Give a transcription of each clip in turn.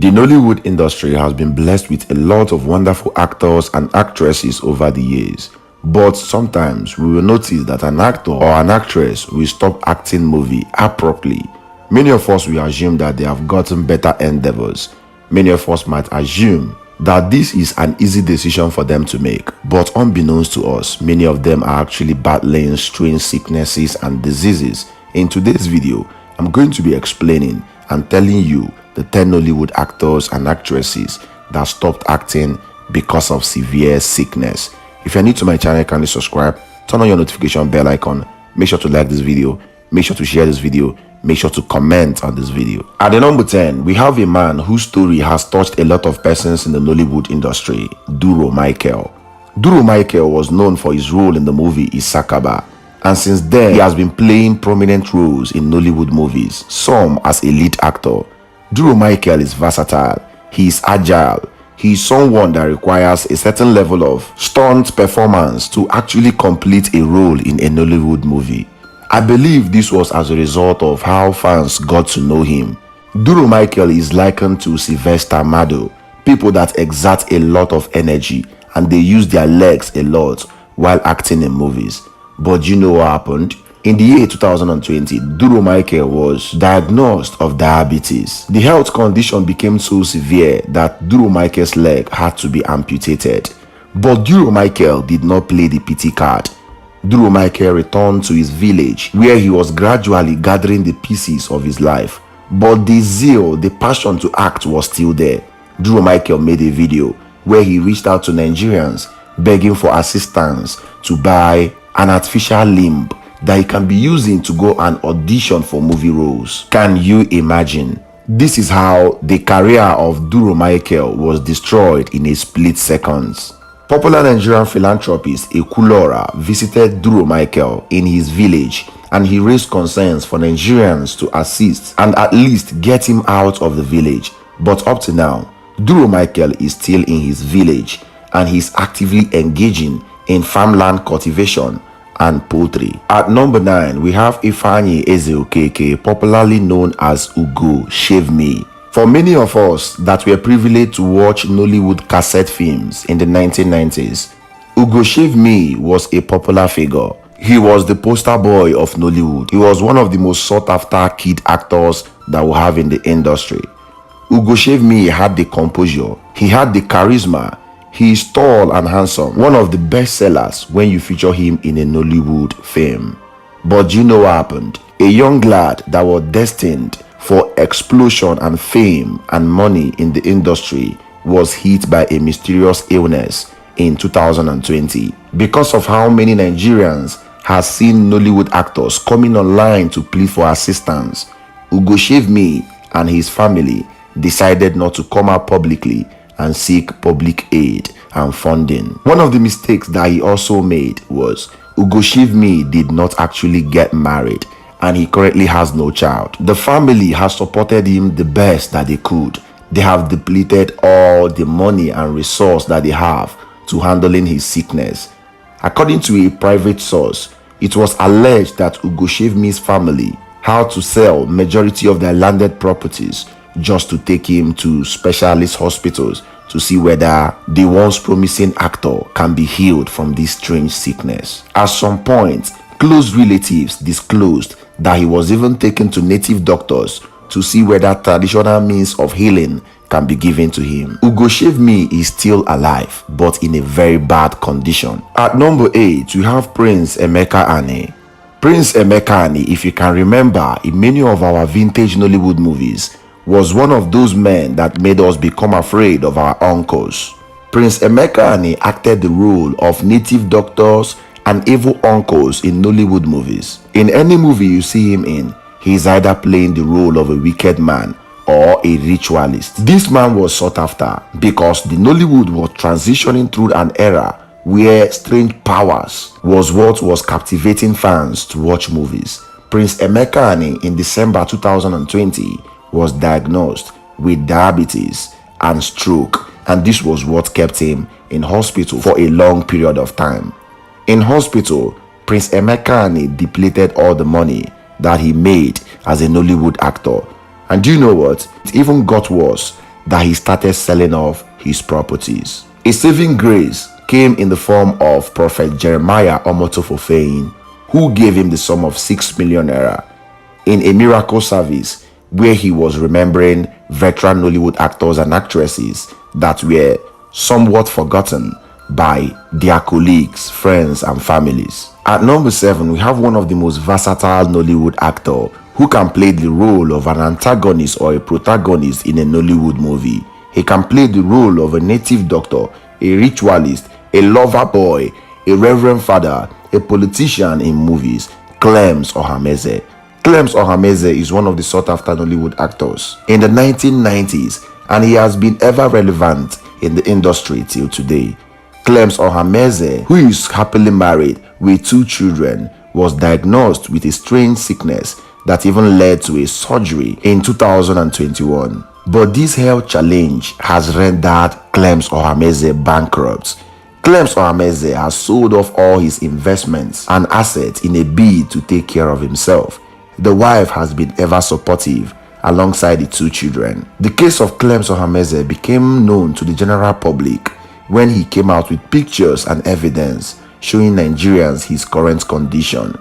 The Nollywood industry has been blessed with a lot of wonderful actors and actresses over the years. But sometimes we will notice that an actor or an actress will stop acting movie abruptly. Many of us will assume that they have gotten better endeavors. Many of us might assume that this is an easy decision for them to make. But unbeknownst to us, many of them are actually battling strange sicknesses and diseases. In today's video, I'm going to be explaining and telling you the 10 Nollywood actors and actresses that stopped acting because of severe sickness. If you're new to my channel, kindly subscribe, turn on your notification bell icon, make sure to like this video, make sure to share this video, make sure to comment on this video. At the number 10, we have a man whose story has touched a lot of persons in the Nollywood industry, Duro Michael. Duro Michael was known for his role in the movie Isakaba, and since then he has been playing prominent roles in Nollywood movies, some as a lead actor. Duro Michael is versatile, he is agile, he is someone that requires a certain level of stunt performance to actually complete a role in a Nollywood movie. I believe this was as a result of how fans got to know him. Duro Michael is likened to Sylvester Mado, people that exert a lot of energy and they use their legs a lot while acting in movies. But you know what happened? In the year 2020, Duro Michael was diagnosed of diabetes. The health condition became so severe that Duro Michael's leg had to be amputated. But Duro Michael did not play the pity card. Duro Michael returned to his village where he was gradually gathering the pieces of his life. But the zeal, the passion to act was still there. Duro Michael made a video where he reached out to Nigerians begging for assistance to buy an artificial limb that he can be using to go and audition for movie roles. Can you imagine? This is how the career of Duro Michael was destroyed in a split seconds. Popular Nigerian philanthropist Ekulora visited Duro Michael in his village and he raised concerns for Nigerians to assist and at least get him out of the village. But up to now, Duro Michael is still in his village and he's actively engaging in farmland cultivation and poultry. At number 9, we have Ifeanyi Ezeokeke, popularly known as Ugo Shave Me. For many of us that were privileged to watch Nollywood cassette films in the 1990s, Ugo Shave Me was a popular figure. He was the poster boy of Nollywood. He was one of the most sought after kid actors that we have in the industry. Ugo Shave Me had the composure, he had the charisma. He is tall and handsome, one of the best sellers when you feature him in a Nollywood film. But you know what happened? A young lad that was destined for explosion and fame and money in the industry was hit by a mysterious illness in 2020. Because of how many Nigerians have seen Nollywood actors coming online to plead for assistance, Ugo Shave Me and his family decided not to come out publicly and seek public aid and funding. One of the mistakes that he also made was Ugo Shave Me did not actually get married and he currently has no child. The family has supported him the best that they could. They have depleted all the money and resource that they have to handling his sickness. According to a private source, it was alleged that Ugo Shave Me's family had to sell majority of their landed properties just to take him to specialist hospitals to see whether the once promising actor can be healed from this strange sickness. At some point, close relatives disclosed that he was even taken to native doctors to see whether traditional means of healing can be given to him. Ugo Shave Me is still alive, but in a very bad condition. At number 8, we have Prince Emeka Ani. Prince Emeka Ani, if you can remember, in many of our vintage Nollywood movies, was one of those men that made us become afraid of our uncles. Prince Emeka Ani acted the role of native doctors and evil uncles in Nollywood movies. In any movie you see him in, he is either playing the role of a wicked man or a ritualist. This man was sought after because the Nollywood was transitioning through an era where strange powers was what was captivating fans to watch movies. Prince Emeka Ani in December 2020 was diagnosed with diabetes and stroke, and this was what kept him in hospital for a long period of time. In hospital, Prince Emeka Ani depleted all the money that he made as a Nollywood actor. And do you know what? It even got worse. that he started selling off his properties. A saving grace came in the form of Prophet Jeremiah Omotofofeyin, who gave him the sum of 6 million naira in a miracle service where he was remembering veteran Nollywood actors and actresses that were somewhat forgotten by their colleagues, friends, and families. At number 7, we have one of the most versatile Nollywood actor who can play the role of an antagonist or a protagonist in a Nollywood movie. He can play the role of a native doctor, a ritualist, a lover boy, a reverend father, a politician in movies. Clems Ohameze. Clems Ohameze is one of the sought-after Nollywood actors in the 1990s, and he has been ever relevant in the industry till today. Clems Ohameze, who is happily married with 2 children, was diagnosed with a strange sickness that even led to a surgery in 2021. But this health challenge has rendered Clems Ohameze bankrupt. Clems Ohameze has sold off all his investments and assets in a bid to take care of himself. The wife has been ever supportive alongside the 2 children. The case of Clems Ohameze became known to the general public when he came out with pictures and evidence showing Nigerians his current condition.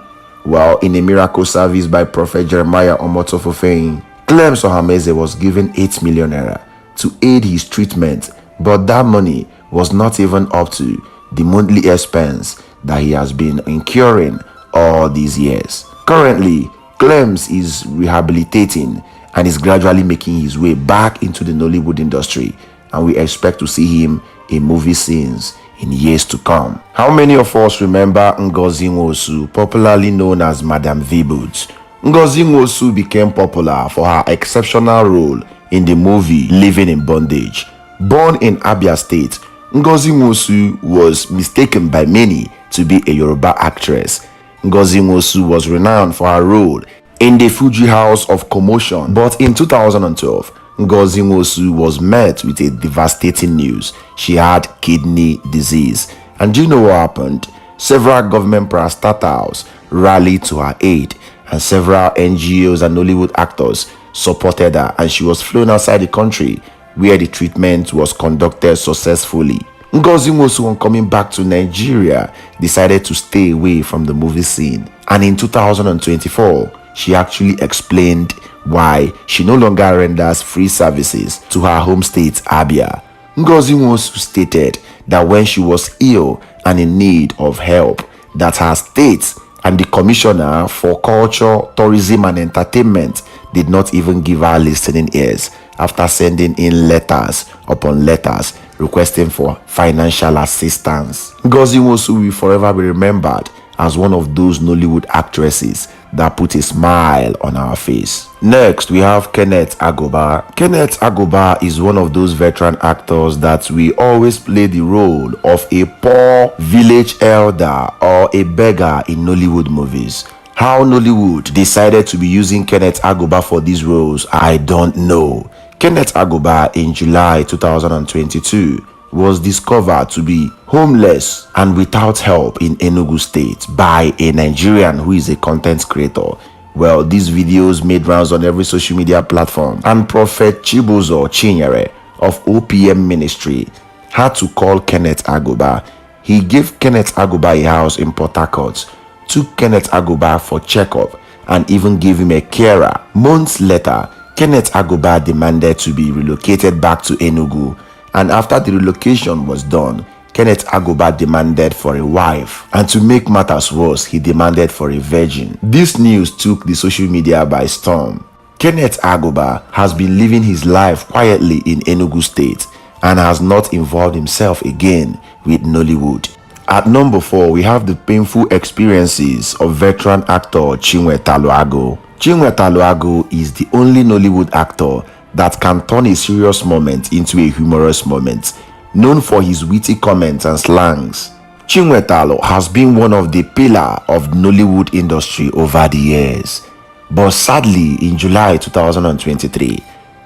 While in a miracle service by Prophet Jeremiah Omotofofeyin, Clems Ohameze was given 8 million naira to aid his treatment, but that money was not even up to the monthly expense that he has been incurring all these years. Currently, Clems is rehabilitating and is gradually making his way back into the Nollywood industry, and we expect to see him in movie scenes in years to come. How many of us remember Ngozi Nwosu, popularly known as Madam V-Boots? Ngozi Nwosu became popular for her exceptional role in the movie Living in Bondage. Born in Abia State, Ngozi Nwosu was mistaken by many to be a Yoruba actress. Ngozi Nwosu was renowned for her role in the Fuji House of Commotion, but in 2012, Ngozi Nwosu was met with a devastating news. She had kidney disease. And do you know what happened? Several government parastatals rallied to her aid, and several NGOs and Nollywood actors supported her, and she was flown outside the country where the treatment was conducted successfully. Ngozi Nwosu, on coming back to Nigeria, decided to stay away from the movie scene, and in 2024 she actually explained why she no longer renders free services to her home state Abia. Ngozi Nwosu stated that when she was ill and in need of help, that her state and the Commissioner for Culture, Tourism and Entertainment did not even give her listening ears after sending in letters upon letters requesting for financial assistance. Ngozi Nwosu will forever be remembered as one of those Nollywood actresses that put a smile on our face. Next, we have Kenneth Aguba. Kenneth Aguba is one of those veteran actors that we always play the role of a poor village elder or a beggar in Nollywood movies. How Nollywood decided to be using Kenneth Aguba for these roles, I don't know. Kenneth Aguba in July 2022 was discovered to be homeless and without help in Enugu State by a Nigerian who is a content creator. Well, these videos made rounds on every social media platform, and Prophet Chibuzo Chinyere of OPM Ministry had to call Kenneth Aguba. He gave Kenneth Aguba a house in Port Harcourt, took Kenneth Aguba for checkup, and even gave him a carer. Months later, Kenneth Aguba demanded to be relocated back to Enugu, and after the relocation was done, Kenneth Aguba demanded for a wife, and to make matters worse, he demanded for a virgin. This news took the social media by storm. Kenneth Aguba has been living his life quietly in Enugu State and has not involved himself again with Nollywood. At number 4, we have the painful experiences of veteran actor Chinwetalu Agu. Chinwetalu Agu is the only Nollywood actor that can turn a serious moment into a humorous moment, known for his witty comments and slangs. Chinwetalu has been one of the pillars of Nollywood industry over the years. But sadly, in July 2023,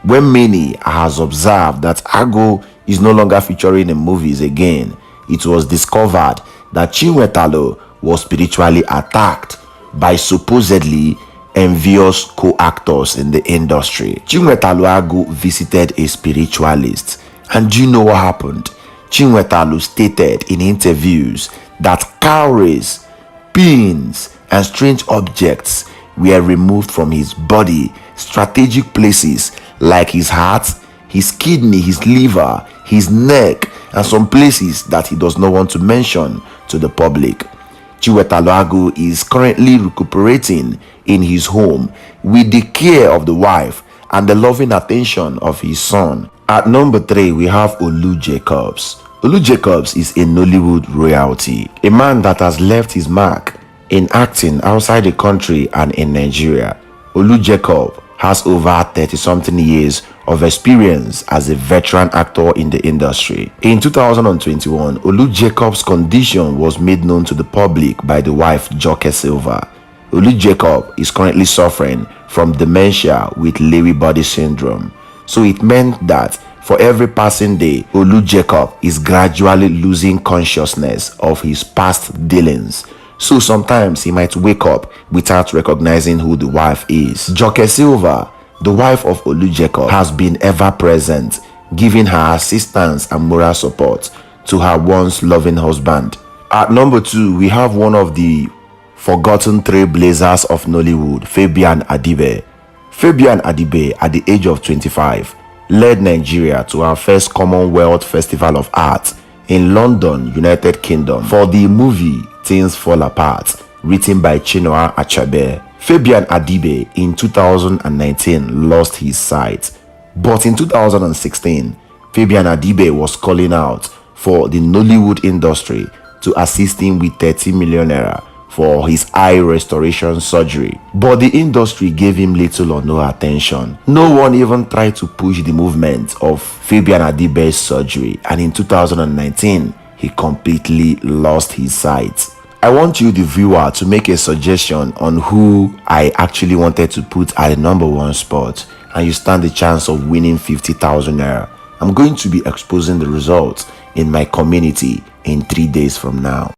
when many has observed that Agu is no longer featuring in movies again, it was discovered that Chinwetalu was spiritually attacked by supposedly envious co-actors in the industry. Chinwetalu Agu visited a spiritualist, and do you know what happened? Chinwetalu stated in interviews that cowries, pins, and strange objects were removed from his body, strategic places like his heart, his kidney, his liver, his neck, and some places that he does not want to mention to the public. Chinwetalu Agu is currently recuperating in his home with the care of the wife and the loving attention of his son. At number 3, we have Olu Jacobs. Olu Jacobs is a Nollywood royalty, a man that has left his mark in acting outside the country and in Nigeria. Olu Jacobs has over 30-something years of experience as a veteran actor in the industry. In 2021, Olu Jacobs' condition was made known to the public by the wife Joke Silva. Olu Jacobs is currently suffering from dementia with Lewy body syndrome. So it meant that for every passing day, Olu Jacobs is gradually losing consciousness of his past dealings. So sometimes he might wake up without recognizing who the wife is. Joke Silva, the wife of Olu Jacobs, has been ever present, giving her assistance and moral support to her once loving husband. At number 2, we have one of the forgotten trailblazers of Nollywood, Fabian Adibe. Fabian Adibe, at the age of 25, led Nigeria to our first Commonwealth Festival of Arts in London, United Kingdom, for the movie Things Fall Apart, written by Chinwetalu Agu. Fabian Adibe in 2019 lost his sight, but in 2016, Fabian Adibe was calling out for the Nollywood industry to assist him with 30 million naira for his eye restoration surgery, but the industry gave him little or no attention. No one even tried to push the movement of Fabian Adibe's surgery, and in 2019, he completely lost his sight. I want you, the viewer, to make a suggestion on who I actually wanted to put at the number 1 spot, and you stand the chance of winning 50,000 naira. I'm going to be exposing the results in my community in 3 days from now.